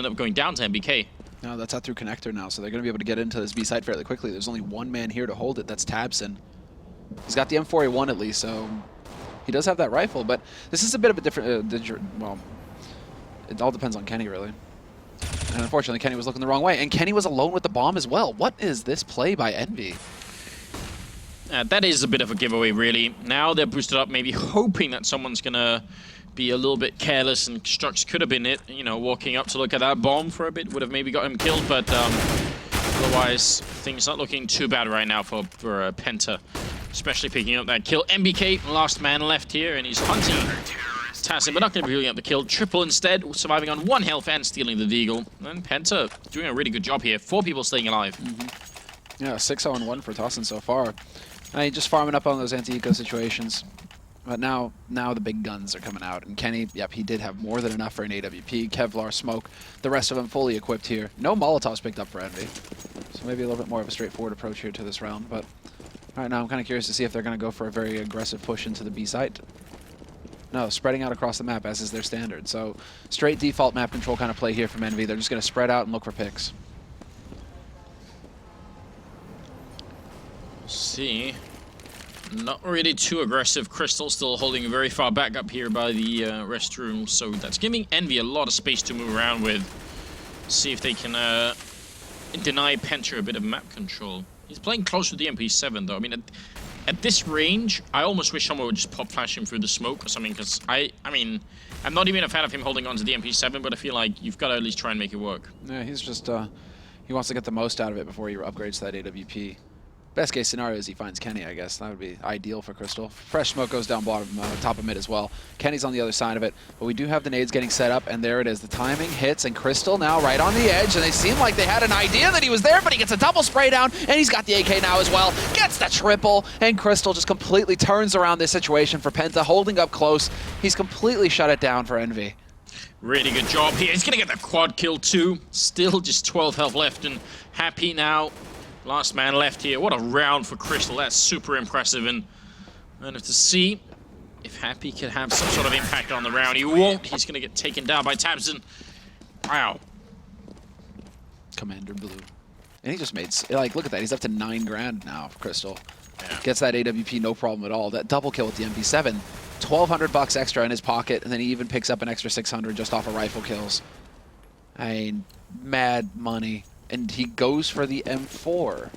up going down to MBK. No, that's out through connector now, so they're going to be able to get into this B site fairly quickly. There's only one man here to hold it. That's Tabson. He's got the M4A1 at least, so he does have that rifle. But this is a bit of a different... well, it all depends on Kenny, really. And unfortunately, Kenny was looking the wrong way. And Kenny was alone with the bomb as well. What is this play by Envy? That is a bit of a giveaway, really. Now they're boosted up, maybe hoping that someone's going to be a little bit careless, and Strux could have been it. You know, walking up to look at that bomb for a bit would have maybe got him killed, but otherwise, things not looking too bad right now for Penta, especially picking up that kill. MBK, last man left here, and he's hunting Tassin, but not going to be picking up the kill. Triple instead, surviving on 1 health and stealing the deagle. And Penta doing a really good job here. 4 people staying alive. Yeah, 6-0-1 for Tassin so far. I mean, just farming up on those anti-eco situations. But now the big guns are coming out. And Kenny, yep, he did have more than enough for an AWP. Kevlar, smoke, the rest of them fully equipped here. No Molotovs picked up for Envy. So maybe a little bit more of a straightforward approach here to this round. But right now I'm kind of curious to see if they're going to go for a very aggressive push into the B site. No, spreading out across the map, as is their standard. So straight default map control kind of play here from Envy. They're just going to spread out and look for picks. See. Not really too aggressive. Crystal still holding very far back up here by the restroom, so that's giving Envy a lot of space to move around with. See if they can deny Penta a bit of map control. He's playing close with the MP7 though. I mean, at this range, I almost wish someone would just pop flash him through the smoke or something, because I mean, I'm not even a fan of him holding on to the MP7, but I feel like you've got to at least try and make it work. Yeah, he's just, he wants to get the most out of it before he upgrades to that AWP. Best case scenario is he finds Kenny, I guess. That would be ideal for Crystal. Fresh smoke goes down bottom, top of mid as well. Kenny's on the other side of it, but we do have the nades getting set up, and there it is. The timing hits, and Crystal now right on the edge, and they seem like they had an idea that he was there, but he gets a double spray down, and he's got the AK now as well. Gets the triple, and Crystal just completely turns around this situation for Penta, holding up close. He's completely shut it down for Envy. Really good job here. He's going to get the quad kill too. Still just 12 health left, and Happy now. Last man left here. What a round for Crystal. That's super impressive. And to see if Happy can have some sort of impact on the round. He won't. He's going to get taken down by Tabson. Wow. Commander Blue. And he just made, like, look at that. He's up to 9 grand now for Crystal. Yeah. Gets that AWP, no problem at all. That double kill with the MP7. 1,200 bucks extra in his pocket, and then he even picks up an extra 600 just off of rifle kills. I mean, mad money. And he goes for the M4.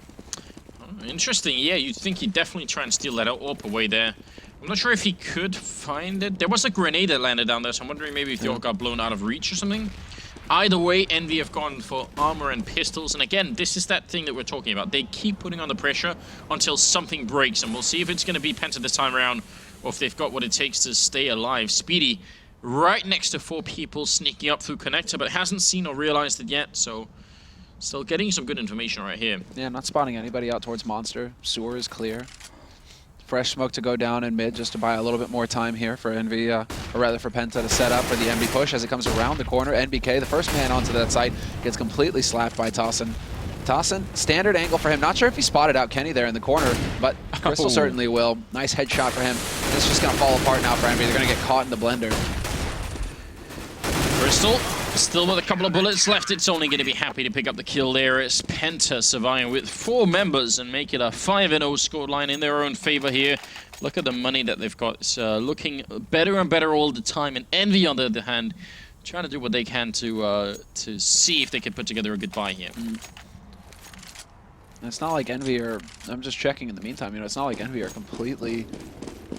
Oh, interesting. Yeah, you'd think he'd definitely try and steal that AWP away there. I'm not sure if he could find it. There was a grenade that landed down there, so I'm wondering maybe if the AWP got blown out of reach or something. Either way, Envy have gone for armor and pistols. And again, this is that thing that we're talking about. They keep putting on the pressure until something breaks. And we'll see if it's going to be Penta this time around, or if they've got what it takes to stay alive. Speedy right next to 4 people sneaking up through connector, but hasn't seen or realized it yet, so... Still getting some good information right here. Yeah, not spotting anybody out towards Monster. Sewer is clear. Fresh smoke to go down in mid just to buy a little bit more time here for Envy, or rather for Penta to set up for the MB push as it comes around the corner. NBK, the first man onto that site, gets completely slapped by Tassin. Tassin, standard angle for him. Not sure if he spotted out Kenny there in the corner, but Crystal certainly will. Nice headshot for him. It's just going to fall apart now for Envy. They're going to get caught in the blender. Crystal. Still with a couple of bullets left, it's only going to be Happy to pick up the kill there. It's Penta surviving with 4 members and make it a 5-0 scoreline in their own favor here. Look at the money that they've got. It's looking better and better all the time. And Envy, on the other hand, trying to do what they can to see if they can put together a good buy here. It's not like Envy are... I'm just checking in the meantime. You know, it's not like Envy are completely...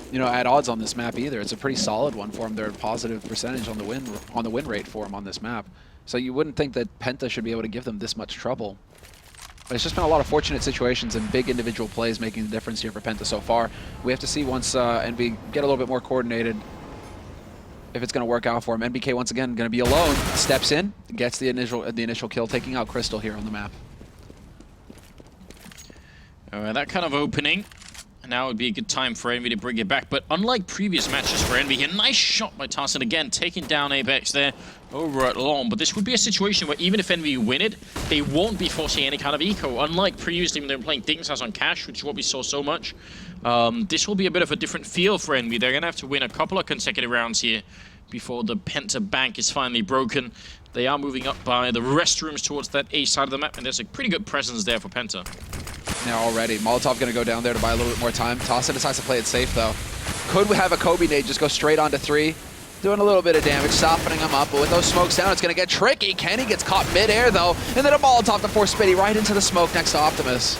you know, at odds on this map either. It's a pretty solid one for them. They're a positive percentage on the win rate for them on this map. So you wouldn't think that Penta should be able to give them this much trouble. But it's just been a lot of fortunate situations and big individual plays making the difference here for Penta so far. We have to see once Envy get a little bit more coordinated if it's going to work out for him. NBK once again going to be alone. Steps in, gets the initial kill, taking out Crystal here on the map. All right, that kind of opening. And now would be a good time for Envy to bring it back. But unlike previous matches for Envy, a nice shot by Tassin again, taking down Apex there over at long. But this would be a situation where even if Envy win it, they won't be forcing any kind of eco. Unlike previously when they were playing Didnt's House on Cash, which is what we saw so much. This will be a bit of a different feel for Envy. They're going to have to win a couple of consecutive rounds here before the Penta bank is finally broken. They are moving up by the restrooms towards that A side of the map, and there's a pretty good presence there for Penta. Now already, Molotov going to go down there to buy a little bit more time. Tossa decides to play it safe, though. Could we have a Kobe nade just go straight onto 3? Doing a little bit of damage, softening him up, but with those smokes down, it's going to get tricky. Kenny gets caught mid-air, though, and then a Molotov to force Spitty right into the smoke next to Optimus.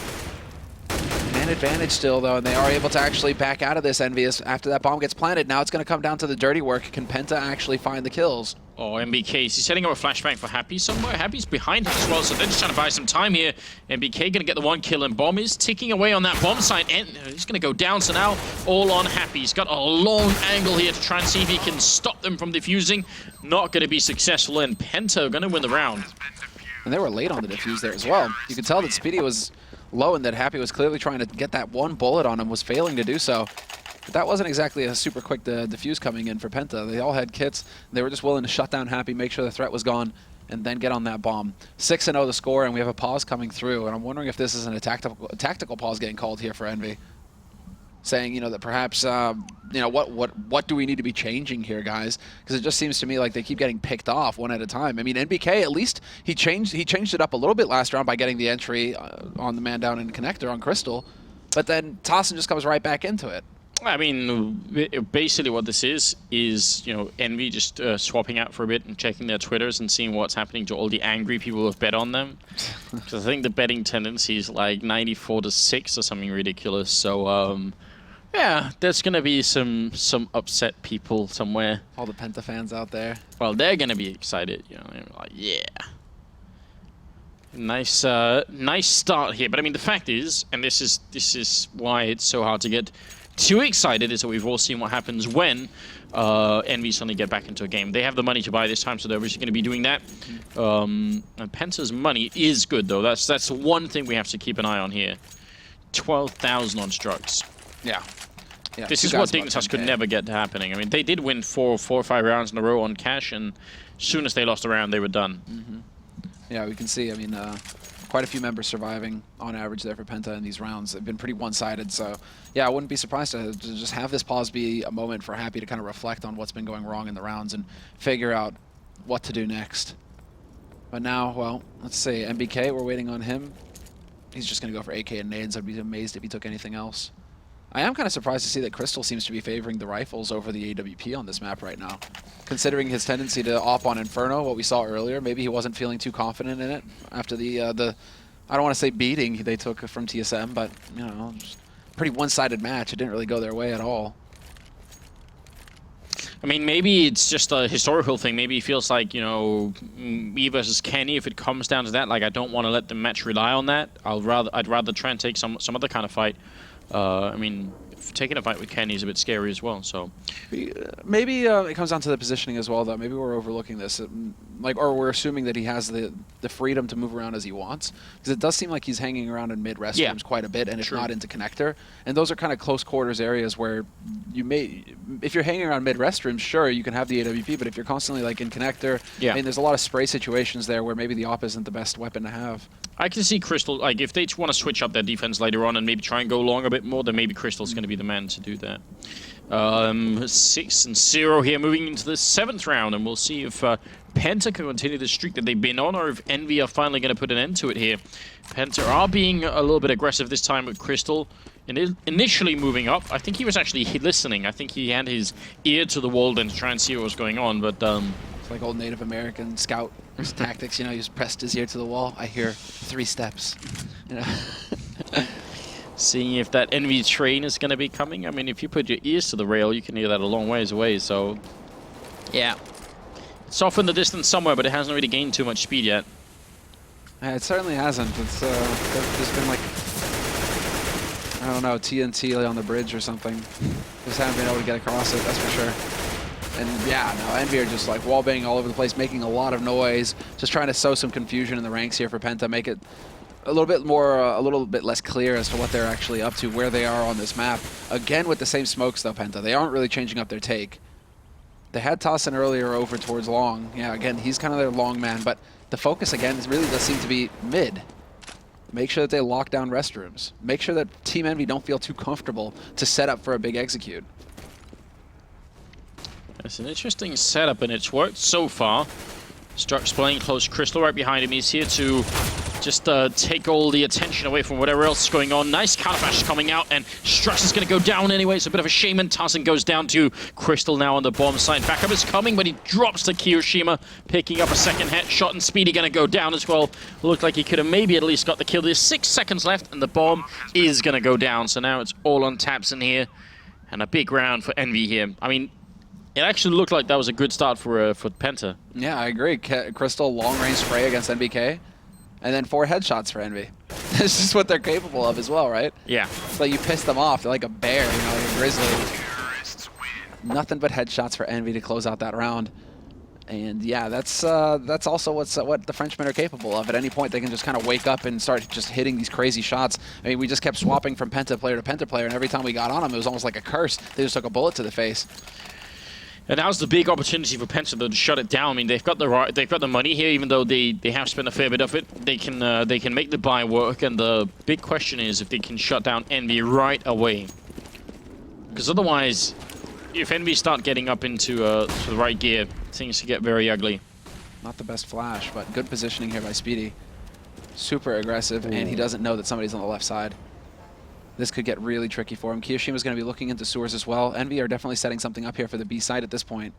Man advantage still, though, and they are able to actually back out of this, EnVyUs, after that bomb gets planted. Now it's going to come down to the dirty work. Can Penta actually find the kills? Oh, MBK, he's setting up a flashbang for Happy somewhere. Happy's behind him as well, so they're just trying to buy some time here. MBK going to get the 1 kill, and Bomb is ticking away on that bomb site, and he's going to go down, so now all on Happy. He's got a long angle here to try and see if he can stop them from defusing. Not going to be successful, and Penta going to win the round. And they were late on the defuse there as well. You could tell that Speedy was low and that Happy was clearly trying to get that 1 bullet on him, was failing to do so. But that wasn't exactly a super quick defuse coming in for Penta. They all had kits. They were just willing to shut down Happy, make sure the threat was gone, and then get on that bomb. 6-0 the score, and we have a pause coming through. And I'm wondering if this isn't a tactical pause getting called here for Envy. Saying, you know, that perhaps, you know, what do we need to be changing here, guys? Because it just seems to me like they keep getting picked off one at a time. I mean, NBK, at least he changed it up a little bit last round by getting the entry on the man down in connector on Crystal. But then Tossin just comes right back into it. I mean, basically what this is, you know, Envy just swapping out for a bit and checking their Twitters and seeing what's happening to all the angry people who have bet on them. Because I think the betting tendency is like 94-6 or something ridiculous. So, yeah, there's going to be some upset people somewhere. All the Penta fans out there. Well, they're going to be excited, you know, they're like, yeah. Nice start here. But I mean, the fact is, and this is why it's so hard to get too excited, is that we've all seen what happens when Envy suddenly get back into a game. They have the money to buy this time, so they're obviously going to be doing that. And Penta's money is good, though. That's one thing we have to keep an eye on here. 12,000 on Struts. Yeah. This is what Didnt could never get to happening. I mean, they did win four or 5 rounds in a row on cash, and as soon as they lost a round, they were done. Yeah, we can see, I mean, quite a few members surviving on average there for Penta in these rounds. They've been pretty one-sided, so yeah, I wouldn't be surprised to just have this pause be a moment for Happy to kind of reflect on what's been going wrong in the rounds and figure out what to do next. But now, well, let's see, MBK, we're waiting on him. He's just going to go for AK and nades. I'd be amazed if he took anything else. I am kind of surprised to see that Crystal seems to be favoring the rifles over the AWP on this map right now. Considering his tendency to op on Inferno, what we saw earlier, maybe he wasn't feeling too confident in it after the I don't want to say beating they took from TSM, but, you know, just pretty one-sided match. It didn't really go their way at all. I mean, maybe it's just a historical thing. Maybe he feels like, you know, me versus Kenny, if it comes down to that, like, I don't want to let the match rely on that. I'd rather try and take some other kind of fight. I mean, taking a fight with Kenny is a bit scary as well, so... Maybe it comes down to the positioning as well, though. Maybe we're overlooking this. Or we're assuming that he has the freedom to move around as he wants. Because it does seem like he's hanging around in mid restrooms quite a bit, and if not into connector. And those are kind of close quarters areas where you may... If you're hanging around mid restrooms, sure, you can have the AWP, but if you're constantly like in connector, I mean, there's a lot of spray situations there where maybe the op isn't the best weapon to have. I can see Crystal, like, if they want to switch up their defense later on and maybe try and go long a bit more, then maybe Crystal's going to be the man to do that. 6-0 here, moving into the 7th round, and we'll see if Penta can continue the streak that they've been on, or if Envy are finally going to put an end to it here. Penta are being a little bit aggressive this time with Crystal, and initially moving up. I think he was actually listening. I think he had his ear to the wall then to try and see what was going on, but... It's like old Native American scout tactics, you know, he just pressed his ear to the wall. I hear 3 steps. You know? Seeing if that Envy train is going to be coming. I mean, if you put your ears to the rail, you can hear that a long ways away, so... Yeah. It's off in the distance somewhere, but it hasn't really gained too much speed yet. It certainly hasn't. It's, there's been like, I don't know, TNT on the bridge or something. Just haven't been able to get across it, that's for sure. And yeah, no, Envy are just like wallbanging all over the place, making a lot of noise, just trying to sow some confusion in the ranks here for Penta, make it a little bit more, a little bit less clear as to what they're actually up to, where they are on this map. Again, with the same smokes though, Penta. They aren't really changing up their take. They had Tossin earlier over towards long. Yeah, again, he's kind of their long man, but the focus again really does seem to be mid. Make sure that they lock down restrooms. Make sure that Team Envy don't feel too comfortable to set up for a big execute. It's an interesting setup, and it's worked so far. Strux playing close. Crystal right behind him. He's here to just take all the attention away from whatever else is going on. Nice counterflash coming out, and Strux is going to go down anyway. It's a bit of a shame, and Tarzan goes down to Crystal now on the bomb side. Backup is coming, but he drops to Kiyoshima, picking up a second headshot, and Speedy going to go down as well. Looked like he could have maybe at least got the kill. There's 6 seconds left, and the bomb is going to go down. So now it's all on Tabson here, and a big round for Envy here. I mean, it actually looked like that was a good start for Penta. Yeah, I agree. Crystal long-range spray against NBK, and then 4 headshots for Envy. This is what they're capable of as well, right? Yeah. It's like you piss them off. They're like a bear, you know, like a grizzly. Nothing but headshots for Envy to close out that round. And yeah, that's also what the Frenchmen are capable of. At any point, they can just kind of wake up and start just hitting these crazy shots. I mean, we just kept swapping from Penta player to Penta player, and every time we got on them, it was almost like a curse. They just took a bullet to the face. And now's the big opportunity for Penta to shut it down. I mean, they've got the money here, even though they have spent a fair bit of it. They can make the buy work, and the big question is if they can shut down Envy right away. Because otherwise, if Envy start getting up into the right gear, things could get very ugly. Not the best flash, but good positioning here by Speedy. Super aggressive, and he doesn't know that somebody's on the left side. This could get really tricky for him. Kiyoshima's going to be looking into sewers as well. Envy are definitely setting something up here for the B side at this point.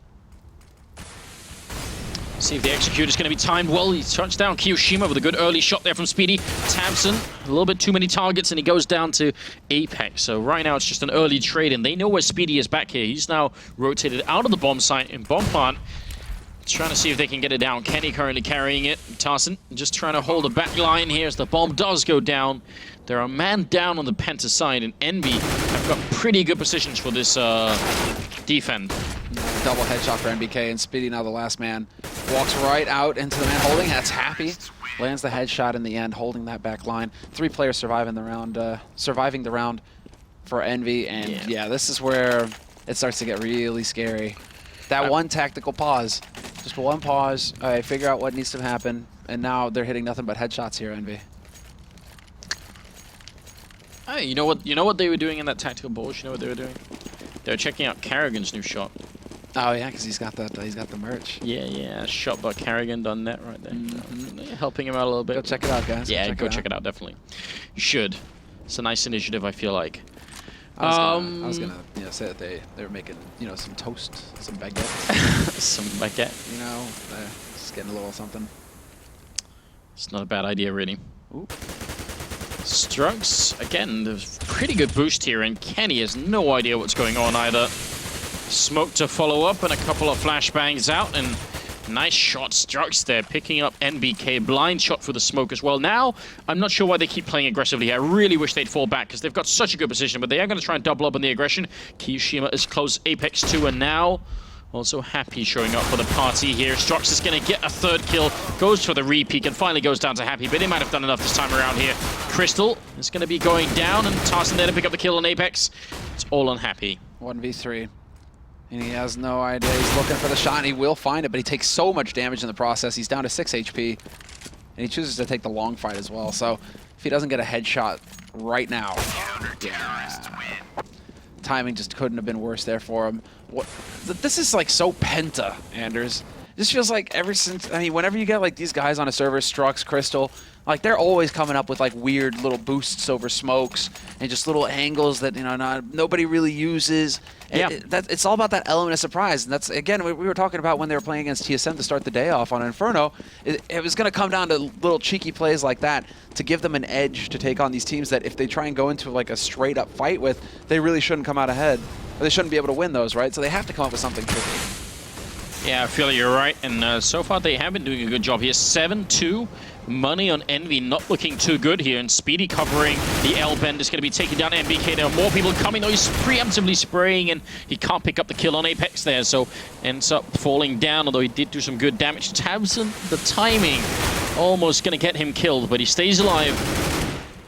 See if the execute is going to be timed well. He touched down Kiyoshima with a good early shot there from Speedy. Tabson, a little bit too many targets, and he goes down to Apex. So right now it's just an early trade, and they know where Speedy is back here. He's now rotated out of the bomb site in bomb plant. Trying to see if they can get it down. Kenny currently carrying it. Tarzan just trying to hold a back line here as the bomb does go down. There are a man down on the Penta side, and Envy have got pretty good positions for this defend. Double headshot for NBK, and Speedy, now the last man, walks right out into the man holding. That's Happy. Lands the headshot in the end, holding that back line. 3 players surviving the round for Envy, and yeah, this is where it starts to get really scary. That one tactical pause, just one pause. All right, figure out what needs to happen, and now they're hitting nothing but headshots here, Envy. Hey, you know what they were doing in that tactical bulge? You know what they were doing? They were checking out Carrigan's new shot. Oh yeah, because he's got the merch. Yeah, shot by Carrigan, done that right there. Helping him out a little bit. Go check it out, guys. Yeah, go check it out, definitely. You should. It's a nice initiative, I feel like. I was gonna say that they were making some toast, some baguette. Some baguette. Just getting a little something. It's not a bad idea, really. Ooh. Strux, again, there's pretty good boost here, and Kenny has no idea what's going on either. Smoke to follow up, and a couple of flashbangs out, and nice shot, Strux there, picking up NBK. Blind shot for the smoke as well. Now, I'm not sure why they keep playing aggressively. I really wish they'd fall back, because they've got such a good position, but they are going to try and double up on the aggression. Kiyoshima is close, Apex 2, and now also Happy showing up for the party here. Strux is going to get a 3rd kill, goes for the repeat, and finally goes down to Happy, but he might have done enough this time around here. Crystal is going to be going down, and Tarzan there to pick up the kill on Apex. It's all on Happy. 1v3. And he has no idea. He's looking for the shot, and he will find it, but he takes so much damage in the process. He's down to 6 HP, and he chooses to take the long fight as well. So if he doesn't get a headshot right now, timing just couldn't have been worse there for him. This is like so Penta, Anders. This feels like ever since, whenever you get like these guys on a server, Strux, Crystal, like they're always coming up with like weird little boosts over smokes and just little angles that nobody really uses. Yeah. It's all about that element of surprise, and that's again we were talking about when they were playing against TSM to start the day off on Inferno. It was going to come down to little cheeky plays like that to give them an edge to take on these teams that if they try and go into like a straight up fight with, they really shouldn't come out ahead, or they shouldn't be able to win those, right? So they have to come up with something tricky. Yeah, I feel you're right, and so far they have been doing a good job here. 7-2. Money on Envy not looking too good here, and Speedy covering the L-bend is going to be taking down NBK. There are more people coming, though he's preemptively spraying, and he can't pick up the kill on Apex there, so ends up falling down, although he did do some good damage. Tabson, the timing, almost going to get him killed, but he stays alive.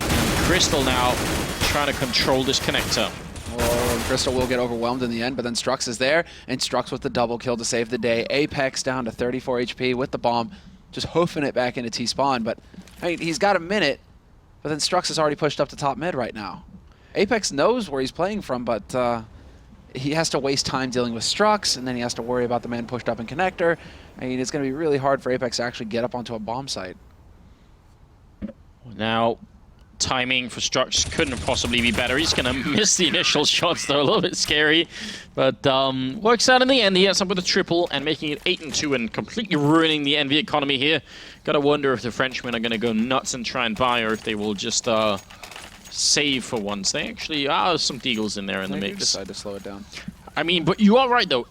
And Crystal now trying to control this connector. Well, Crystal will get overwhelmed in the end, but then Strux is there, and Strux with the double kill to save the day. Apex down to 34 HP with the bomb, just hoofing it back into T-spawn, but he's got a minute, but then Strux is already pushed up to top mid right now. Apex knows where he's playing from, but he has to waste time dealing with Strux, and then he has to worry about the man pushed up in connector. I mean, it's going to be really hard for Apex to actually get up onto a bomb site. Now, timing for Strux couldn't possibly be better. He's going to miss the initial shots, though, a little bit scary. But works out in the end. He ends up with a triple and making it 8-2 and completely ruining the EnVy economy here. Gotta wonder if the Frenchmen are going to go nuts and try and buy, or if they will just save for once. They actually are some deagles in there in the mix. Decide to slow it down. I mean, but you are right, though.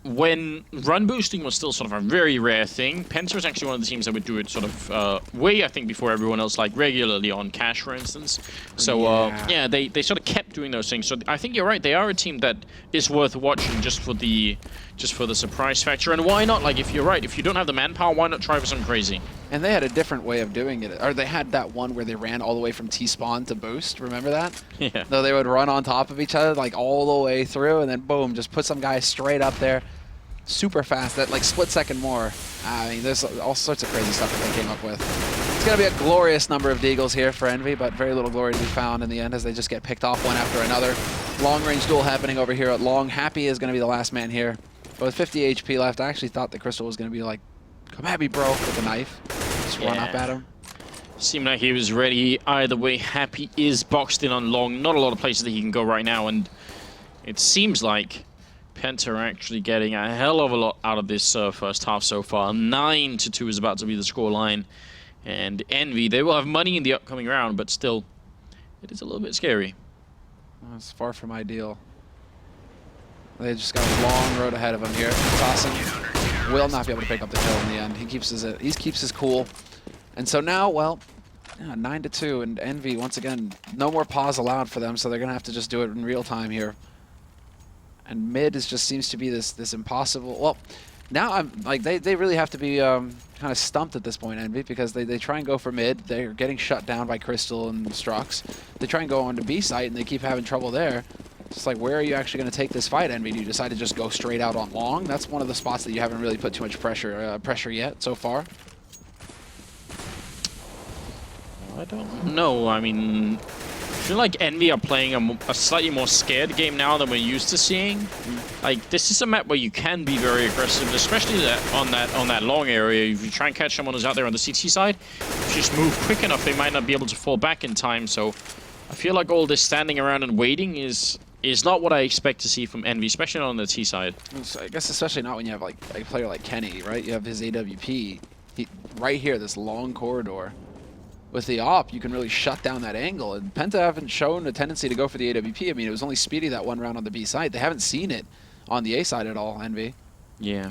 When run boosting was still sort of a very rare thing, Penta was actually one of the teams that would do it sort of way, I think, before everyone else, like regularly on Cash, for instance. So, yeah, they sort of kept doing those things. So I think you're right. They are a team that is worth watching just for the surprise factor. And why not? Like, if you're right, if you don't have the manpower, why not try for something crazy? And they had a different way of doing it. Or they had that one where they ran all the way from T-spawn to boost. Remember that? Yeah. Though they would run on top of each other, like, all the way through, and then boom, just put some guy straight up there. Super fast. That, like, split second more. I mean, there's all sorts of crazy stuff that they came up with. It's going to be a glorious number of deagles here for EnVy, but very little glory to be found in the end as they just get picked off one after another. Long-range duel happening over here at Long. Happy is going to be the last man here. But with 50 HP left, I actually thought the Crystal was going to be like, come at me, bro, with a knife. Just run up at him. Seemed like he was ready either way. Happy is boxed in on Long. Not a lot of places that he can go right now, and it seems like Penta are actually getting a hell of a lot out of this first half so far. 9-2 is about to be the scoreline. And EnVy, they will have money in the upcoming round, but still, it is a little bit scary. Well, it's far from ideal. They just got a long road ahead of him here. Tossing will not be able to pick up the kill in the end. He keeps his cool. And so now, well, yeah, 9-2, and EnVy, once again, no more pause allowed for them, so they're going to have to just do it in real time here. And mid just seems to be this impossible. Well, now I'm like they really have to be kind of stumped at this point, EnVy, because they try and go for mid. They're getting shut down by Crystal and Strux. They try and go on to B site, and they keep having trouble there. It's like, where are you actually going to take this fight, EnVy? Do you decide to just go straight out on Long? That's one of the spots that you haven't really put too much pressure yet so far. I don't know. I mean, I feel like EnVy are playing a slightly more scared game now than we're used to seeing. Like, this is a map where you can be very aggressive, especially on that long area. If you try and catch someone who's out there on the CT side, if you just move quick enough, they might not be able to fall back in time. So I feel like all this standing around and waiting is not what I expect to see from EnVy, especially not on the T side. So I guess especially not when you have like a player like Kenny, right? You have his AWP right here, this long corridor. With the AWP, you can really shut down that angle. And Penta haven't shown a tendency to go for the AWP. I mean, it was only Speedy that one round on the B side. They haven't seen it on the A side at all, EnVy. Yeah.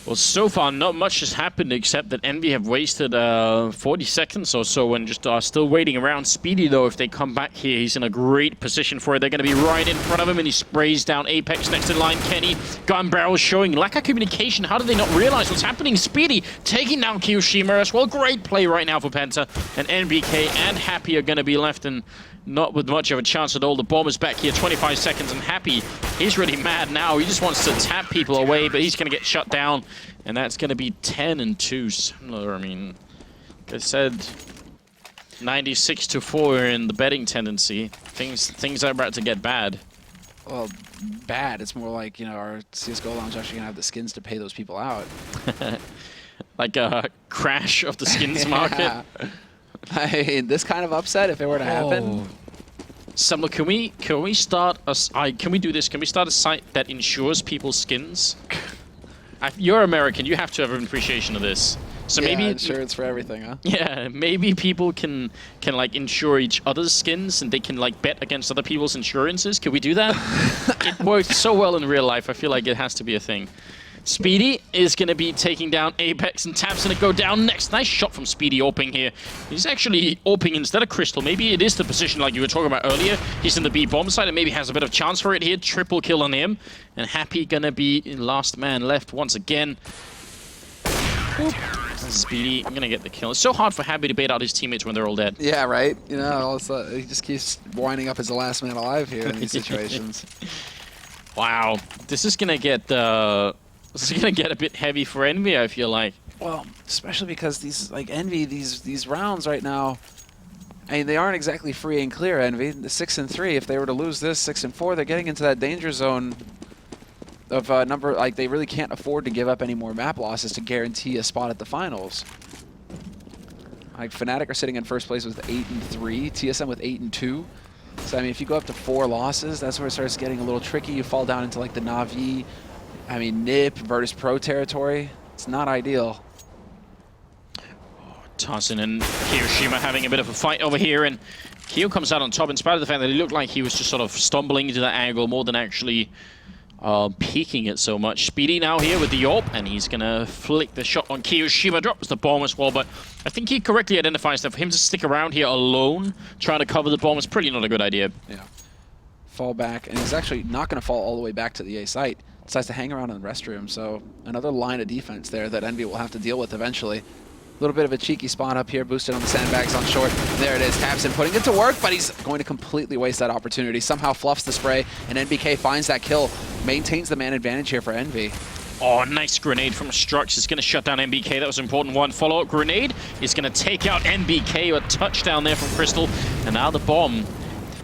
Well, so far, not much has happened except that EnVy have wasted 40 seconds or so and just are still waiting around. Speedy, though, if they come back here, he's in a great position for it. They're going to be right in front of him, and he sprays down Apex next in line. Kenny, gun barrel showing lack of communication. How did they not realize what's happening? Speedy taking down Kiyoshima as well. Great play right now for Penta. And NBK and Happy are going to be left in not with much of a chance at all. The bomb is back here, 25 seconds, and Happy, he's really mad now. He just wants to tap people away, but he's going to get shut down. And that's going to be 10-2. Similar, I mean, like I said, 96-4 in the betting tendency. Things are about to get bad. Well, bad. It's more like, you know, our CSGO Lounge actually going to have the skins to pay those people out. Like a crash of the skins market. I mean, this kind of upset, if it were to happen. Samlo, can we start can we do this? Can we start a site that insures people's skins? You're American. You have to have an appreciation of this. So yeah, maybe insurance for everything, huh? Yeah, maybe people can like insure each other's skins, and they can like bet against other people's insurances. Can we do that? It worked so well in real life. I feel like it has to be a thing. Speedy is going to be taking down Apex, and Tap's going to go down next. Nice shot from Speedy AWPing here. He's actually AWPing instead of Crystal. Maybe it is the position like you were talking about earlier. He's in the B bomb side and maybe has a bit of chance for it here. Triple kill on him. And Happy going to be last man left once again. Speedy going to get the kill. It's so hard for Happy to bait out his teammates when they're all dead. Yeah, right? You know, he just keeps winding up as the last man alive here in these situations. Wow. This is going to get... This is gonna get a bit heavy for EnVy, I feel like. Well, especially because these like EnVy, these rounds right now, I mean, they aren't exactly free and clear, Envy. The 6-3, if they were to lose this 6-4, they're getting into that danger zone of number, like they really can't afford to give up any more map losses to guarantee a spot at the finals. Like Fnatic are sitting in first place with 8-3, TSM with 8-2. So I mean, if you go up to 4 losses, that's where it starts getting a little tricky. You fall down into like the Na'Vi, I mean, NIP, Virtus Pro territory. It's not ideal. Tarsin and Hiroshima having a bit of a fight over here, and Kyo comes out on top in spite of the fact that he looked like he was just sort of stumbling into that angle more than actually peeking it so much. Speedy now here with the AWP, and he's gonna flick the shot on Kiyoshima, drops the bomb as well, but I think he correctly identifies that for him to stick around here alone, trying to cover the bomb, is pretty not a good idea. Yeah. Fall back, and he's actually not gonna fall all the way back to the A site. Decides to hang around in the restroom, so another line of defense there that Envy will have to deal with eventually. A little bit of a cheeky spot up here, boosted on the sandbags on short. There it is, Tabson putting it to work, but he's going to completely waste that opportunity. Somehow fluffs the spray, and NBK finds that kill. Maintains the man advantage here for Envy. Oh, nice grenade from Strux. It's going to shut down NBK. That was an important one. Follow-up grenade is going to take out NBK. A touchdown there from Crystal. And now the bomb.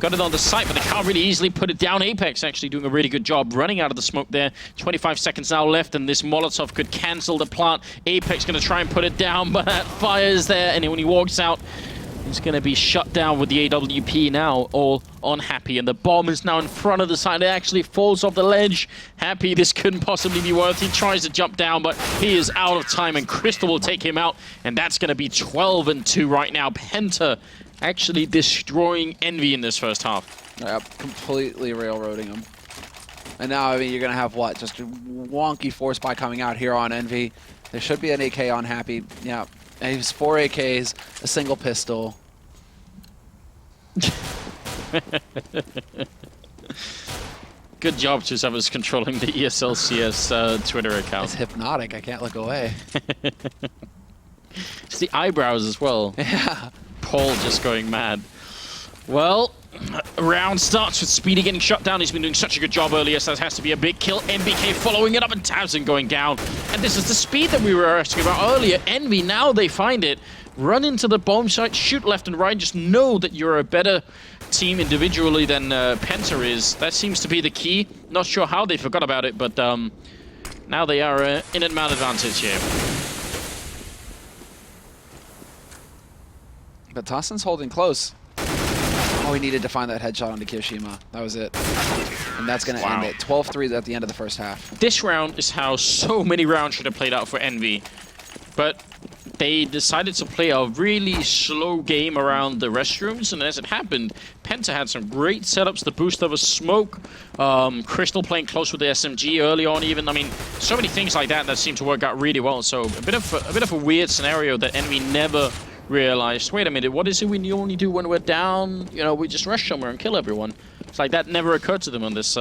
Got it on the site, but they can't really easily put it down. Apex actually doing a really good job running out of the smoke there. 25 seconds now left, and this Molotov could cancel the plant. Apex going to try and put it down, but that fire is there, and when he walks out, he's going to be shut down with the AWP now, all on Happy. And the bomb is now in front of the site. It actually falls off the ledge. Happy, this couldn't possibly be worth. He tries to jump down, but he is out of time, and Crystal will take him out, and that's going to be 12-2 right now. Penta actually destroying Envy in this first half. Yep, completely railroading him. And now, I mean, you're going to have what? Just a wonky force buy coming out here on Envy. There should be an AK on Happy. Yeah, and he has 4 AKs, a single pistol. Good job, Chusava's controlling the ESL CS Twitter account. It's hypnotic. I can't look away. It's the eyebrows as well. Yeah. Paul just going mad. Well, round starts with Speedy getting shut down. He's been doing such a good job earlier, so that has to be a big kill. NBK following it up, and Tabson going down. And this is the speed that we were asking about earlier. Envy, now they find it. Run into the bomb site, shoot left and right. Just know that you're a better team individually than Penta is. That seems to be the key. Not sure how they forgot about it, but now they are in an amount advantage here. But Tassin's holding close. Oh, he needed to find that headshot onto Kiyoshima. That was it. And that's going to end it. 12-3 at the end of the first half. This round is how so many rounds should have played out for Envy. But they decided to play a really slow game around the restrooms, and as it happened, Penta had some great setups. The boost over smoke, Crystal playing close with the SMG early on even. I mean, so many things like that that seemed to work out really well. So a bit of a weird scenario that Envy never realized, wait a minute, what is it we only do when we're down? You know, we just rush somewhere and kill everyone. It's like that never occurred to them on this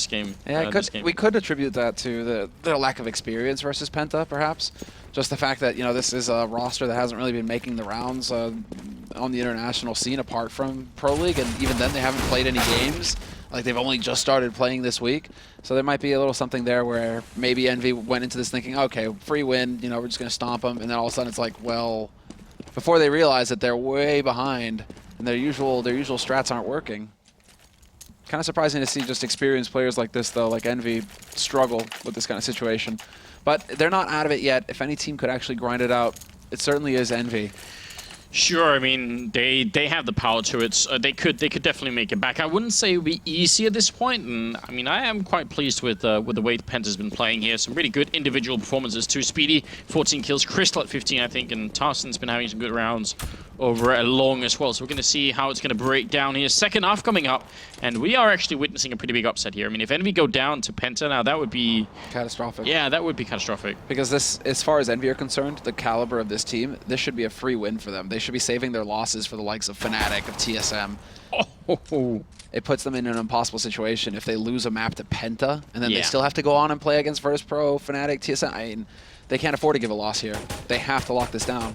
game. Yeah, we could attribute that to their lack of experience versus Penta, perhaps. Just the fact that, you know, this is a roster that hasn't really been making the rounds on the international scene apart from Pro League, and even then they haven't played any games. Like, they've only just started playing this week. So there might be a little something there where maybe Envy went into this thinking, okay, free win, you know, we're just going to stomp them, and then all of a sudden it's like, well, before they realize that they're way behind and their usual strats aren't working. Kind of surprising to see just experienced players like this, though, like Envy, struggle with this kind of situation. But they're not out of it yet. If any team could actually grind it out, it certainly is Envy. Sure, I mean, they have the power to it. They could definitely make it back. I wouldn't say it would be easy at this point, and I mean, I am quite pleased with the way Penta's been playing here. Some really good individual performances too. Speedy, 14 kills, Crystal at 15, I think, and Tarsin's been having some good rounds over at long as well. So we're going to see how it's going to break down here. Second half coming up, and we are actually witnessing a pretty big upset here. I mean, if Envy go down to Penta now, that would be catastrophic. Yeah, that would be catastrophic. Because this, as far as Envy are concerned, the caliber of this team, this should be a free win for them. They should be saving their losses for the likes of Fnatic, of TSM. Oh. It puts them in an impossible situation if they lose a map to Penta, and then they still have to go on and play against Virtus Pro, Fnatic, TSM. I mean, they can't afford to give a loss here. They have to lock this down.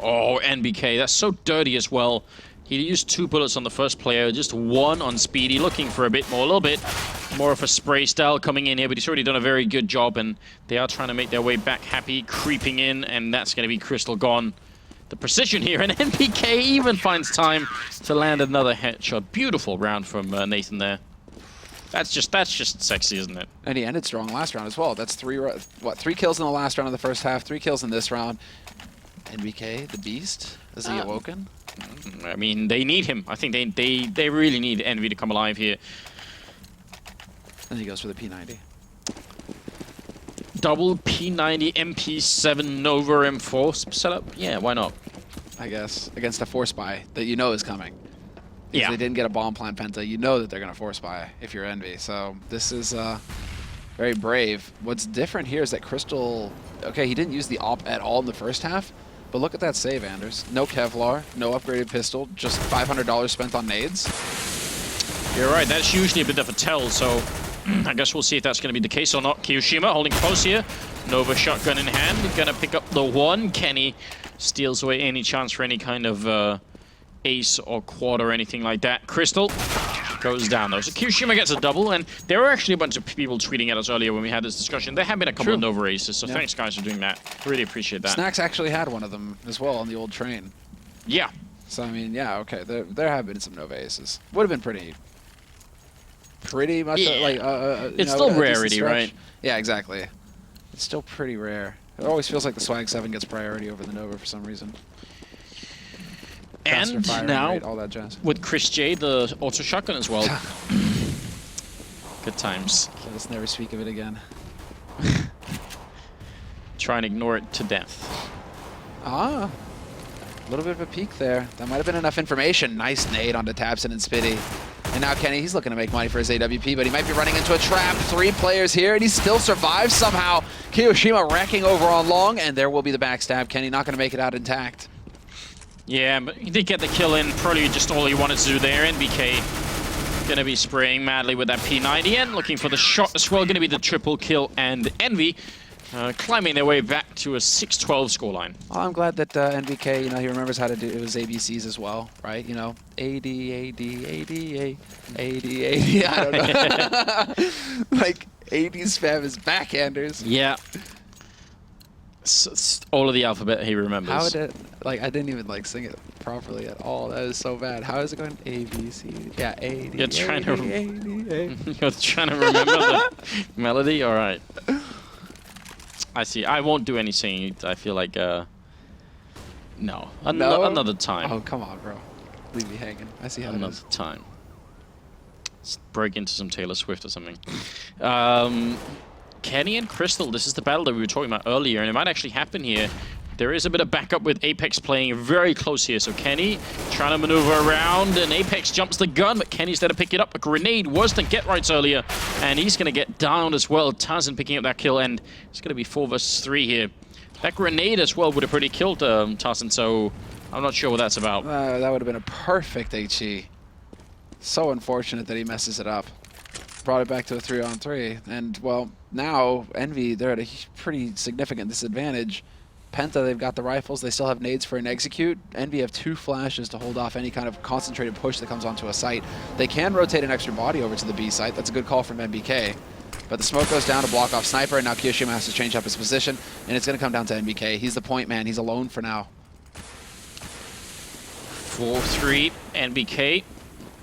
Oh, NBK, that's so dirty as well. He used 2 bullets on the first player, just 1 on Speedy, looking for a little bit more of a spray style coming in here, but he's already done a very good job, and they are trying to make their way back. Happy creeping in, and that's going to be Crystal gone. the precision here, and NBK even finds time to land another headshot. Beautiful round from Nathan there. That's just sexy, isn't it? And he ended strong last round as well. That's three kills in the last round of the first half, 3 kills in this round. NBK, the beast, is he awoken? I mean, they need him. I think they really need Envy to come alive here. And he goes for the P90. Double P90 MP7 Nova M4 setup? Yeah, why not? I guess against a force buy that you know is coming. If Yeah. they didn't get a bomb plant Penta, you know that they're going to force buy if you're Envy. So this is very brave. What's different here is that Crystal, okay, he didn't use the op at all in the first half, but look at that save, Anders. No Kevlar, no upgraded pistol, just $500 spent on nades. You're right, that's usually a bit of a tell, so I guess we'll see if that's going to be the case or not. Kiyoshima holding close here. Nova shotgun in hand, gonna pick up the one. Kenny steals away any chance for any kind of ace or quad or anything like that. Crystal goes down though. So Kiyoshima gets a double, and there were actually a bunch of people tweeting at us earlier when we had this discussion. There have been a couple of Nova aces, so thanks guys for doing that. Really appreciate that. Snacks actually had one of them as well on the old train. Yeah. So I mean, yeah, okay, there have been some Nova aces. Would have been pretty much like it's still rarity, right? Yeah, exactly. It's still pretty rare. It always feels like the Swag 7 gets priority over the Nova for some reason. Faster And firing now rate, all that jazz. with Chris J, the auto shotgun as well. Good times. Let us never speak of it again. Try and ignore it to death. Ah, a little bit of a peek there. That might have been enough information. Nice nade onto Tabson and Spitty. And now Kenny, he's looking to make money for his AWP, but he might be running into a trap. 3 players here, and he still survives somehow. Kiyoshima wrecking over on long, and there will be the backstab. Kenny not going to make it out intact. Yeah, but he did get the kill in. Probably just all he wanted to do there. NBK going to be spraying madly with that P90 and looking for the shot as well. Going to be the triple kill, and Envy climbing their way back to a 6-12 scoreline. Well, I'm glad that NBK, you know, he remembers how to do his ABCs as well, right? You know, AD, AD, AD, A, AD, AD, I don't know. Like, AD spam is backhanders. Yeah. All of the alphabet he remembers. How did it, like, I didn't even, like, sing it properly at all. That is so bad. How is it going? A, B, C, yeah, AD, You're trying to... AD. You're trying to remember the melody? All right. I see. I won't do any singing. I feel like, no. Another time. Oh, come on, bro. Leave me hanging. I see how it is. Another time. Let's break into some Taylor Swift or something. Kenny and Crystal, this is the battle that we were talking about earlier, and it might actually happen here. There is a bit of backup with Apex playing very close here. So Kenny trying to maneuver around, and Apex jumps the gun, but Kenny's there to pick it up. A grenade was to get rights earlier, and he's going to get down as well. Tarzan picking up that kill, and it's going to be 4 versus 3 here. That grenade as well would have pretty killed Tarzan, so I'm not sure what that's about. That would have been a perfect HE. So unfortunate that he messes it up. Brought it back to a 3-on-3, and well, now Envy, they're at a pretty significant disadvantage. Penta, they've got the rifles. They still have nades for an execute. Envy have 2 flashes to hold off any kind of concentrated push that comes onto a site. They can rotate an extra body over to the B site. That's a good call from NBK. But the smoke goes down to block off Sniper, and now Kiyoshima has to change up his position, and it's going to come down to NBK. He's the point man. He's alone for now. 4-3, NBK.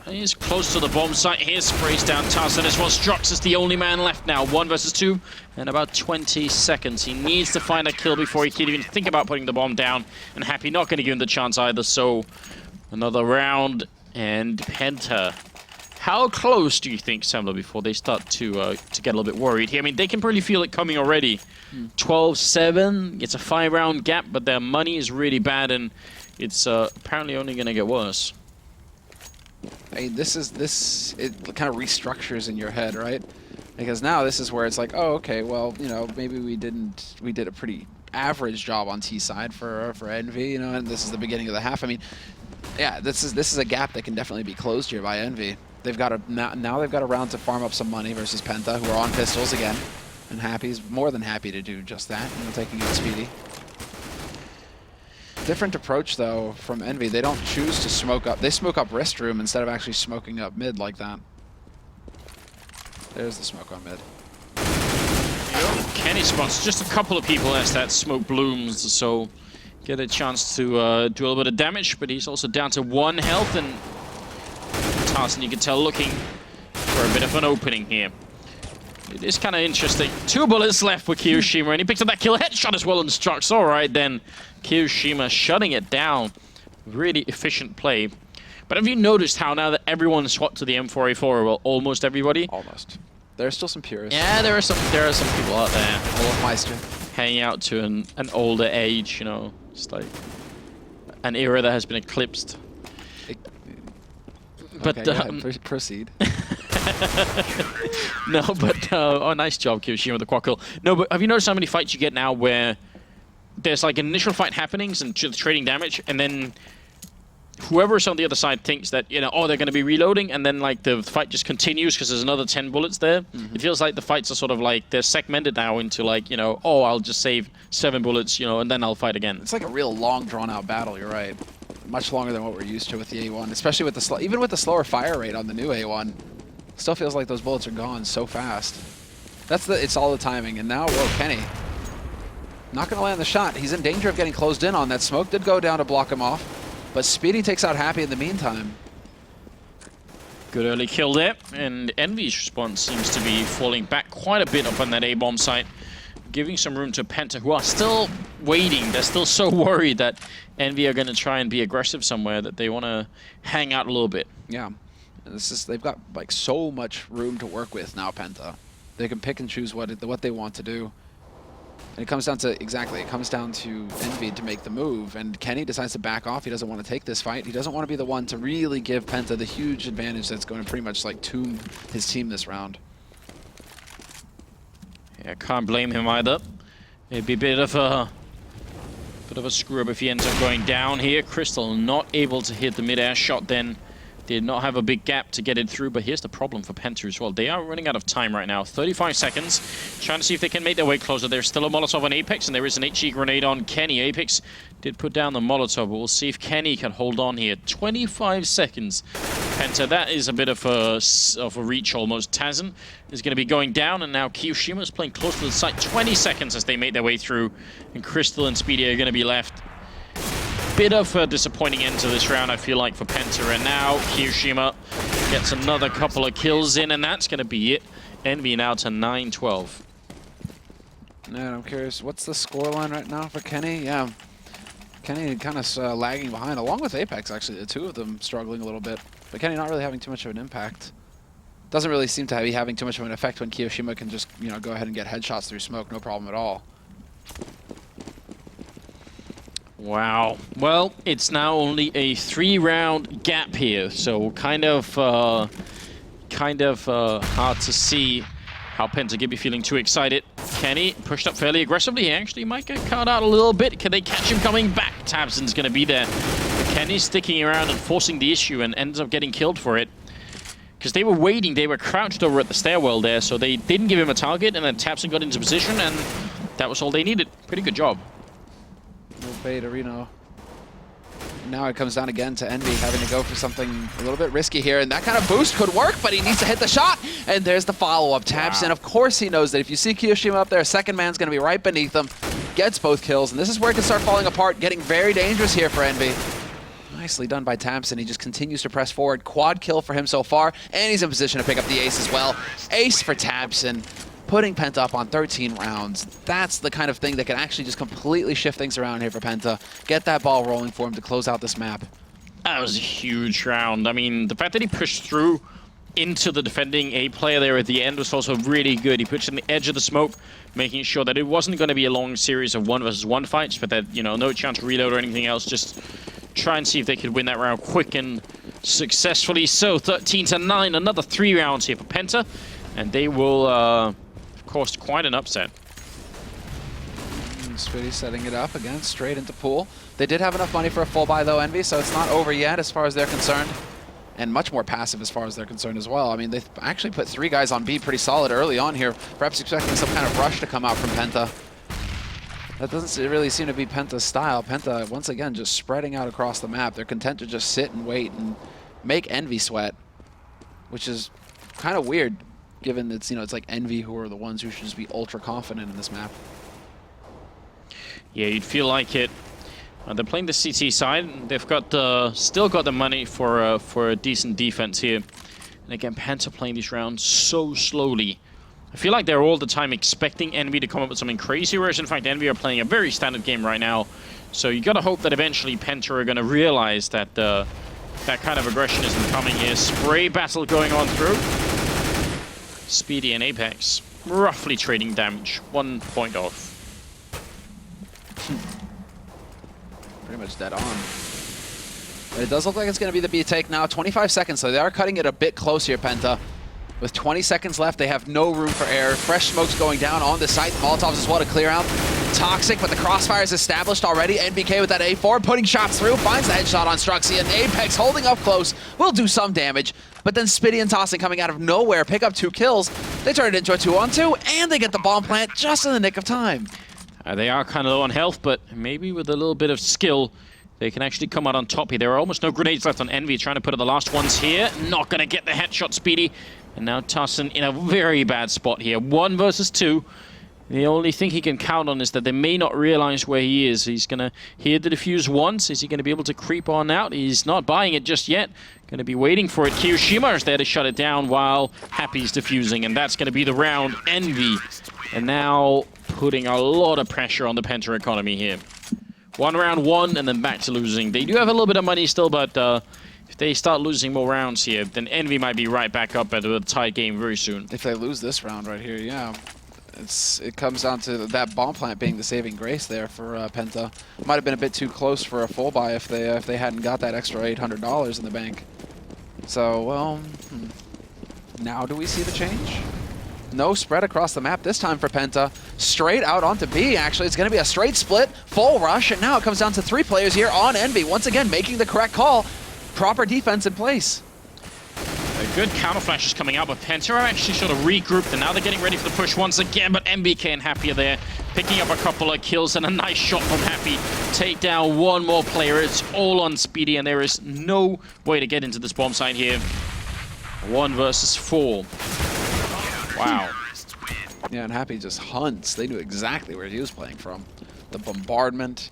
He's close to the bomb site here, sprays down Tarzan as well. Strux is the only man left now. 1 versus 2 and about 20 seconds. He needs to find a kill before he can even think about putting the bomb down. And Happy not going to give him the chance either, so another round. And Penta. How close do you think, Semler, before they start to get a little bit worried here? I mean, they can probably feel it coming already. 12-7, it's a 5-round gap, but their money is really bad, and it's apparently only going to get worse. I mean, it kind of restructures in your head, right? Because now this is where it's like, oh, okay, well, you know, maybe we did a pretty average job on T side for Envy, you know, and this is the beginning of the half. I mean, yeah, this is a gap that can definitely be closed here by Envy. They've got now they've got a round to farm up some money versus Penta, who are on pistols again, and Happy's more than happy to do just that, you know, taking out Speedy. Different approach, though, from Envy. They don't choose to smoke up. They smoke up wrist room instead of actually smoking up mid like that. There's the smoke on mid. Kenny spots just a couple of people as that smoke blooms, so get a chance to do a little bit of damage, but he's also down to 1 health, and Tarzan, you can tell, looking for a bit of an opening here. It is kind of interesting. 2 bullets left for Kiyoshima, and he picks up that kill headshot as well and strucks. All right, then Kiyoshima shutting it down. Really efficient play. But have you noticed how now that everyone swapped to the M4A4, well, almost everybody? Almost. There are still some purists. Yeah, there are some people out there. Meister. Hanging out to an older age, you know. It's like an era that has been eclipsed. But okay, proceed. No, but oh, nice job, Kiyoshima, with the quad kill. No, but have you noticed how many fights you get now where there's like initial fight happenings and trading damage, and then whoever's on the other side thinks that, you know, oh, they're going to be reloading, and then like the fight just continues because there's another 10 bullets there. It feels like the fights are sort of like they're segmented now into like, you know, oh, I'll just save 7 bullets, you know, and then I'll fight again. It's like a real long, drawn-out battle. You're right. Much longer than what we're used to with the A1, especially with the even with the slower fire rate on the new A1. Still feels like those bullets are gone so fast. It's all the timing. And now, whoa, Kenny. Not going to land the shot. He's in danger of getting closed in on. That smoke did go down to block him off. But Speedy takes out Happy in the meantime. Good early kill there. And EnVyUs' response seems to be falling back quite a bit up on that A-bomb site, giving some room to Penta, who are still waiting. They're still so worried that EnVy are going to try and be aggressive somewhere that they want to hang out a little bit. Yeah. They've got like so much room to work with now, Penta. They can pick and choose what they want to do. And it comes down to, exactly, it comes down to EnVy to make the move. And Kenny decides to back off. He doesn't want to take this fight. He doesn't want to be the one to really give Penta the huge advantage that's going to pretty much like tomb his team this round. Yeah, can't blame him either. It'd be a bit of a screw up if he ends up going down here. Crystal not able to hit the mid-air shot then. Did not have a big gap to get it through, but here's the problem for Penta as well. They are running out of time right now. 35 seconds. Trying to see if they can make their way closer. There's still a Molotov on Apex, and there is an HE grenade on Kenny. Apex did put down the Molotov, but we'll see if Kenny can hold on here. 25 seconds. Penta, that is a bit of a reach almost. Tazen is going to be going down, and now Kiyoshima is playing close to the site. 20 seconds as they make their way through, and Crystal and Speedy are going to be left. Bit of a disappointing end to this round, I feel like, for Penta. And now Kiyoshima gets another couple of kills in, and that's going to be it. EnVy now to 9-12. Man, I'm curious, what's the scoreline right now for Kenny? Yeah, Kenny kind of lagging behind, along with Apex, actually. The two of them struggling a little bit. But Kenny not really having too much of an impact. Doesn't really seem to be having too much of an effect when Kiyoshima can just, you know, go ahead and get headshots through smoke, no problem at all. Wow. Well, it's now only a 3-round gap here, so kind of hard to see how Penta could be feeling too excited. Kenny pushed up fairly aggressively. He actually might get caught out a little bit. Can they catch him coming back? Tabson's going to be there. But Kenny's sticking around and forcing the issue and ends up getting killed for it. Because they were waiting. They were crouched over at the stairwell there, so they didn't give him a target, and then Tabson got into position, and that was all they needed. Pretty good job. No beta, Reno. Now it comes down again to EnVy having to go for something a little bit risky here, and that kind of boost could work, but he needs to hit the shot, and there's the follow-up. Taps in. Of course he knows that if you see Kiyoshima up there, second man's going to be right beneath him, gets both kills, and this is where it can start falling apart, getting very dangerous here for EnVy. Nicely done by Tamsin. He just continues to press forward. Quad kill for him so far, and he's in position to pick up the ace as well. Ace for Tamsin, putting Penta up on 13 rounds. That's the kind of thing that can actually just completely shift things around here for Penta. Get that ball rolling for him to close out this map. That was a huge round. I mean, the fact that he pushed through into the defending A player there at the end was also really good. He pushed on the edge of the smoke, making sure that it wasn't going to be a long series of 1-versus-1 fights, but that, you know, no chance to reload or anything else. Just try and see if they could win that round quick and successfully. So 13-9, another 3 rounds here for Penta, and they will, of course, quite an upset. Spitty setting it up again, straight into pool. They did have enough money for a full buy though, EnVy, so it's not over yet as far as they're concerned. And much more passive as far as they're concerned as well. I mean, they've actually put 3 guys on B pretty solid early on here, perhaps expecting some kind of rush to come out from Penta. That doesn't really seem to be Penta's style. Penta, once again, just spreading out across the map. They're content to just sit and wait and make EnVy sweat, which is kind of weird, given that, you know, it's like EnVy who are the ones who should just be ultra confident in this map. Yeah, you'd feel like it. They're playing the CT side. They've got still got the money for a decent defense here. And again, Penta playing these rounds so slowly. I feel like they're all the time expecting EnVy to come up with something crazy, whereas in fact EnVy are playing a very standard game right now. So you gotta hope that eventually Penta are gonna realize that that kind of aggression isn't coming here. Spray battle going on through. Speedy and Apex roughly trading damage, 1 point off. Pretty much dead on. But it does look like it's going to be the B take now. 25 seconds, so they are cutting it a bit close here, Penta. With 20 seconds left, they have no room for error. Fresh smoke's going down on the site. Molotovs as well to clear out. Toxic, but the crossfire is established already. NBK with that A4, putting shots through, finds the headshot on Struxy, and Apex holding up close, will do some damage. But then Spitty and Tossing coming out of nowhere, pick up 2 kills. They turn it into a 2-on-2, and they get the bomb plant just in the nick of time. They are kind of low on health, but maybe with a little bit of skill, they can actually come out on top here. There are almost no grenades left on EnVy, trying to put the last ones here. Not going to get the headshot, Speedy. And now Tussin in a very bad spot here. 1 versus 2. The only thing he can count on is that they may not realize where he is. He's going to hear the defuse once. Is he going to be able to creep on out? He's not buying it just yet. Going to be waiting for it. Kiyoshima is there to shut it down while Happy's defusing. And that's going to be the round. EnVy. And now putting a lot of pressure on the Penta economy here. 1 round 1 and then back to losing. They do have a little bit of money still, but if they start losing more rounds here, then EnVy might be right back up at a tight game very soon. If they lose this round right here, yeah. It comes down to that bomb plant being the saving grace there for Penta. Might have been a bit too close for a full buy if they hadn't got that extra $800 in the bank. So, well, now do we see the change? No spread across the map this time for Penta. Straight out onto B, actually. It's going to be a straight split, full rush, and now it comes down to 3 players here on EnVy. Once again, making the correct call. Proper defense in place. A good counter flash is coming out, but Penta are actually sort of regrouped, and now they're getting ready for the push once again, but MBK and Happy are there, picking up a couple of kills, and a nice shot from Happy. Take down 1 more player. It's all on Speedy, and there is no way to get into this bomb site here. 1 versus 4. Wow. Yeah, and Happy just hunts. They knew exactly where he was playing from. The bombardment,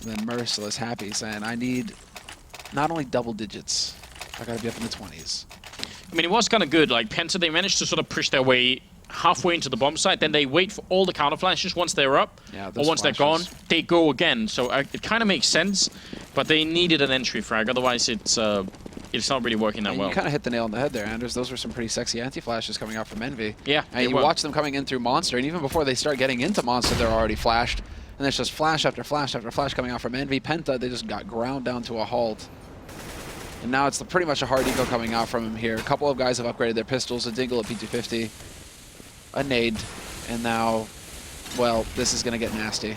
then merciless Happy saying, I need not only double digits, I gotta be up in the 20s. I mean, it was kind of good. Like, Penta, they managed to sort of push their way halfway into the bomb site, then they wait for all the counter flashes once they're up, or once they're gone, they go again. So it kind of makes sense, but they needed an entry frag, otherwise it's not really working that well. You kind of hit the nail on the head there, Anders. Those were some pretty sexy anti-flashes coming out from EnVy. Yeah. And you watch them coming in through Monster, and even before they start getting into Monster, they're already flashed. And there's just flash after flash after flash coming out from EnVy. Penta, they just got ground down to a halt. And now it's pretty much a hard eco coming out from him here. A couple of guys have upgraded their pistols, a Dingle at P250, a nade, and now, well, this is going to get nasty.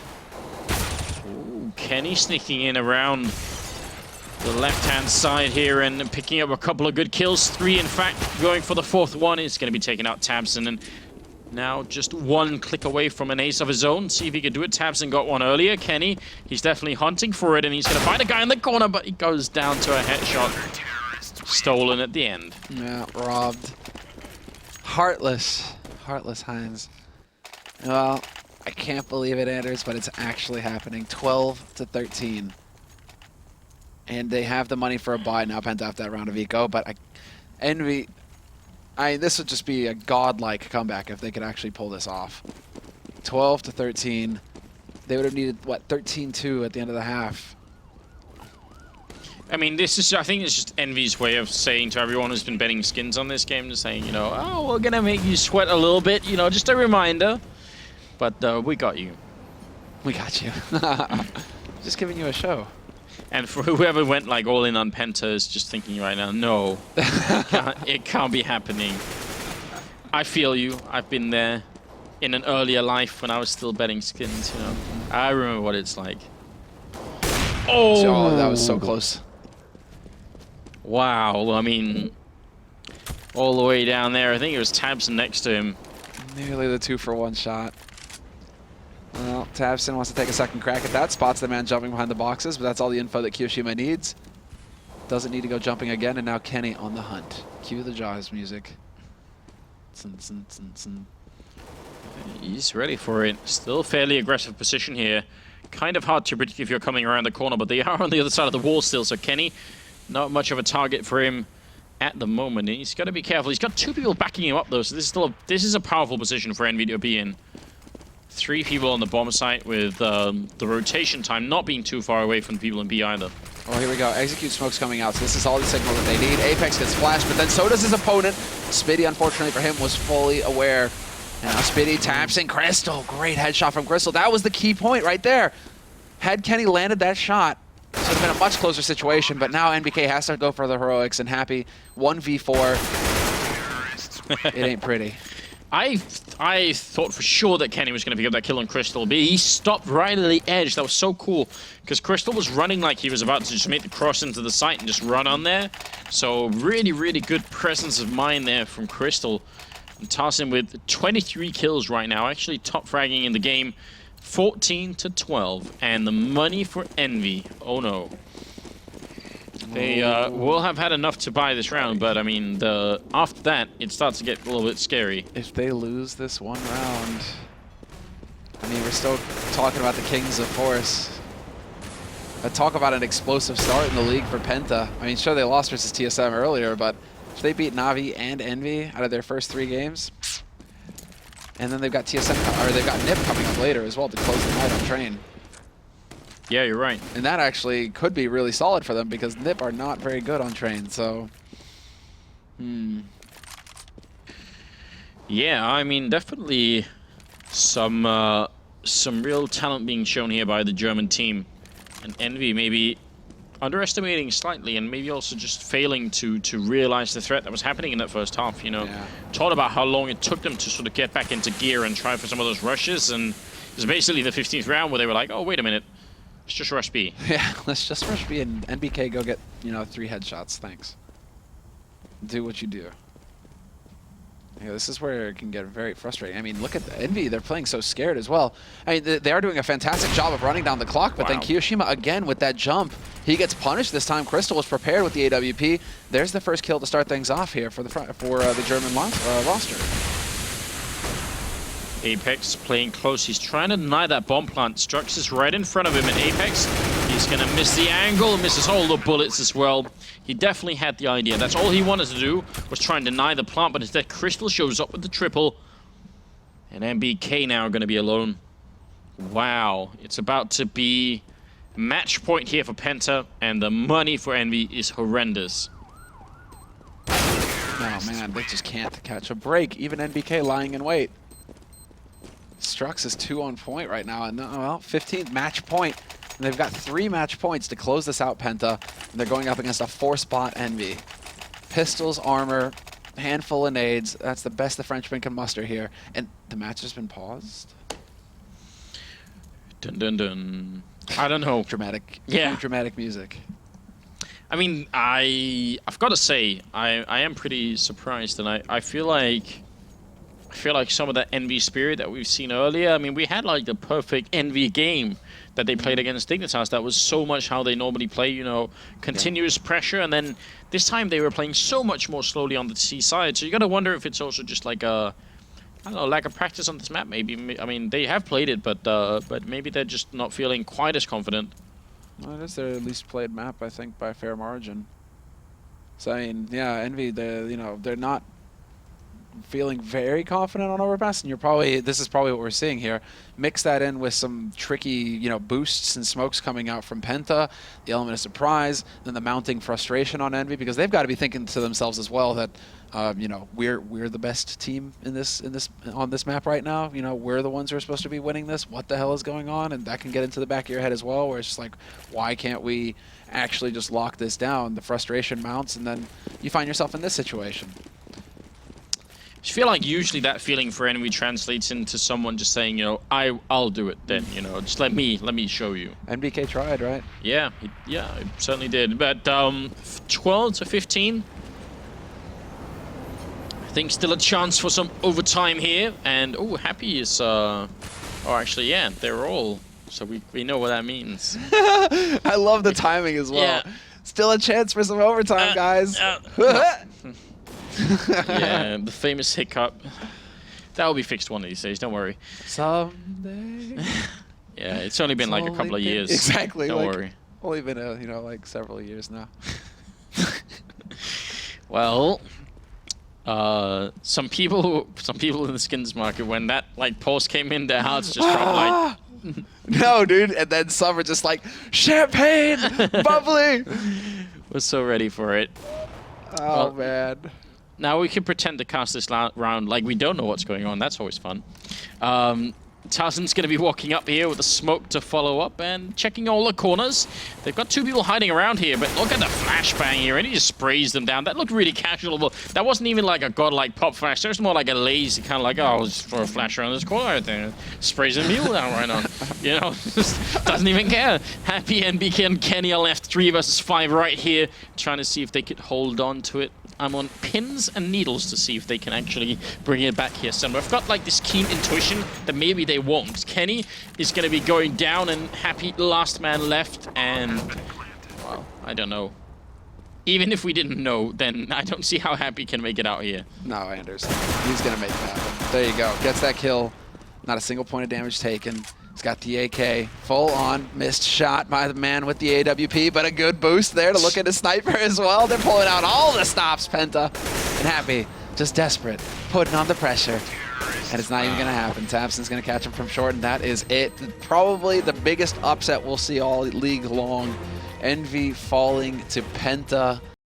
Ooh, Kenny sneaking in around the left-hand side here and picking up a couple of good kills. 3, in fact, going for the 4th one. It's going to be taking out Tabson, and now just 1 click away from an ace of his own. See if he can do it. Tabson got one earlier. Kenny, he's definitely hunting for it, and he's going to find a guy in the corner, but he goes down to a headshot. Stolen at the end. Yeah, robbed. Heartless. Heartless Hines. Well, I can't believe it, Anders, but it's actually happening. 12-13. And they have the money for a buy now, Penta, after that round of eco, but EnVy, this would just be a godlike comeback if they could actually pull this off. 12-13. They would have needed, what, 13-2 at the end of the half. I mean, I think it's just EnVy's way of saying to everyone who's been betting skins on this game, just saying, you know, oh, we're going to make you sweat a little bit, you know, just a reminder. But we got you. We got you. Just giving you a show. And for whoever went like all in on Penta is just thinking right now, no, it can't be happening. I feel you. I've been there in an earlier life when I was still betting skins, you know. I remember what it's like. Oh, that was so close. Wow, I mean, all the way down there. I think it was Tabson next to him. Nearly the 2-for-1 shot. Well, Tabson wants to take a second crack at that. Spots the man jumping behind the boxes, but that's all the info that Kiyoshima needs. Doesn't need to go jumping again, and now Kenny on the hunt. Cue the Jaws music. He's ready for it. Still fairly aggressive position here. kind of hard to predict if you're coming around the corner, but they are on the other side of the wall still, so Kenny, not much of a target for him at the moment. He's got to be careful. He's got 2 people backing him up, though, so this is a powerful position for EnVy to be in. 3 people on the bomb site with the rotation time not being too far away from the people in B either. Oh, here we go. Execute smoke's coming out, so this is all the signal that they need. Apex gets flashed, but then so does his opponent. Spitty, unfortunately for him, was fully aware. And now Spitty taps in Crystal. Great headshot from Crystal. That was the key point right there. Had Kenny landed that shot, it would have been a much closer situation, but now NBK has to go for the heroics, and Happy 1v4. It ain't pretty. I thought for sure that Kenny was going to pick up that kill on Crystal, but he stopped right at the edge. That was so cool, because Crystal was running like he was about to just make the cross into the site and just run on there. So really, really good presence of mind there from Crystal. And Tarsin with 23 kills right now, actually top fragging in the game, 14-12. And the money for EnVy, oh no. They will have had enough to buy this round, but I mean, after that, it starts to get a little bit scary. If they lose this one round, I mean, we're still talking about the Kings of Force. Talk about an explosive start in the league for Penta. I mean, sure, they lost versus TSM earlier, but if they beat Na'Vi and EnVy out of their first 3 games, and then they've got TSM, or they've got NIP coming up later as well to close the night on Train. Yeah, you're right. And that actually could be really solid for them because NIP are not very good on Train, so... Yeah, I mean, definitely some real talent being shown here by the German team. And EnVy maybe underestimating slightly and maybe also just failing to realize the threat that was happening in that first half, you know. Yeah. Talked about how long it took them to sort of get back into gear and try for some of those rushes, and it was basically the 15th round where they were like, oh, wait a minute. Let's just rush B. Yeah, let's just rush B and NBK go get, 3 headshots. Thanks. Do what you do. Yeah, this is where it can get very frustrating. I mean, look at the EnVy. They're playing so scared as well. I mean, they are doing a fantastic job of running down the clock, but then Kiyoshima, again, with that jump, he gets punished this time. Crystal was prepared with the AWP. There's the first kill to start things off here for the German roster. Apex playing close. He's trying to deny that bomb plant. Strux is right in front of him, and Apex, he's going to miss the angle, misses all the bullets as well. He definitely had the idea. That's all he wanted to do, was try and deny the plant, but instead Crystal shows up with the triple. And MBK now going to be alone. Wow. It's about to be match point here for Penta, and the money for EnVy is horrendous. Oh, man, they just can't catch a break. Even NBK lying in wait. Strux is 2 on point right now, and well, 15th match point. And they've got 3 match points to close this out, Penta. And they're going up against a 4-spot EnVy. Pistols, armor, handful of nades. That's the best the Frenchman can muster here. And the match has been paused. Dun dun dun. I don't know. Dramatic. Yeah. Dramatic music. I mean, I've got to say, I am pretty surprised, and I feel like some of that EnVy spirit that we've seen earlier. I mean, we had like the perfect EnVy game that they played against Dignitas. That was so much how they normally play, continuous pressure. And then this time they were playing so much more slowly on the C side. So you got to wonder if it's also just like a, I don't know, lack of practice on this map. Maybe. I mean, they have played it, but maybe they're just not feeling quite as confident. Well, it is their least played map, I think, by a fair margin. So I mean, yeah, EnVy, they're not feeling very confident on overpass, and this is probably what we're seeing here. Mix that in with some tricky, boosts and smokes coming out from Penta, the element of surprise, then the mounting frustration on EnVy, because they've got to be thinking to themselves as well that, we're the best team on this map right now. We're the ones who are supposed to be winning this. What the hell is going on? And that can get into the back of your head as well, where it's just like, why can't we actually just lock this down? The frustration mounts, and then you find yourself in this situation. I feel like usually that feeling for EnVy translates into someone just saying, I'll do it then, just let me show you. NBK tried, right? Yeah, it certainly did. But 12-15, I think still a chance for some overtime here. And Happy is, actually, yeah, they're all. So we know what that means. I love the timing as well. Yeah. Still a chance for some overtime, guys. Yeah, the famous hiccup. That will be fixed one of these days, don't worry. Someday. Yeah, it's only been like a couple of years. Exactly. Don't like, worry. Only been you know, like several years now. Well, some people in the skins market, when that like post came in, their hearts just dropped like. No, dude. And then some are just like, champagne, bubbly. We're so ready for it. Oh, man. Now we can pretend to cast this round like we don't know what's going on. That's always fun. Tarzan's going to be walking up here with the smoke to follow up and checking all the corners. They've got two people hiding around here, but look at the flashbang here, and he just sprays them down. That looked really casual. That wasn't even like a godlike pop flash. That was more like a lazy kind of like, oh, I'll just throw a flash around this corner right there. Sprays a mule down right on. You know, just doesn't even care. Happy NBK and Kenny are left 3 versus 5 right here, trying to see if they could hold on to it. I'm on pins and needles to see if they can actually bring it back here somewhere. I've got like this keen intuition that maybe they won't. Kenny is going to be going down, and Happy last man left, and well, I don't know. Even if we didn't know, then I don't see how Happy can make it out here. No, Anders. He's going to make it happen. There you go. Gets that kill. Not a single point of damage taken. He's got the AK. Full on missed shot by the man with the AWP, but a good boost there to look at his sniper as well. They're pulling out all the stops, Penta. And Happy, just desperate, putting on the pressure. And it's not even going to happen. Tabson's going to catch him from short, and that is it. Probably the biggest upset we'll see all league long. Envy falling to Penta.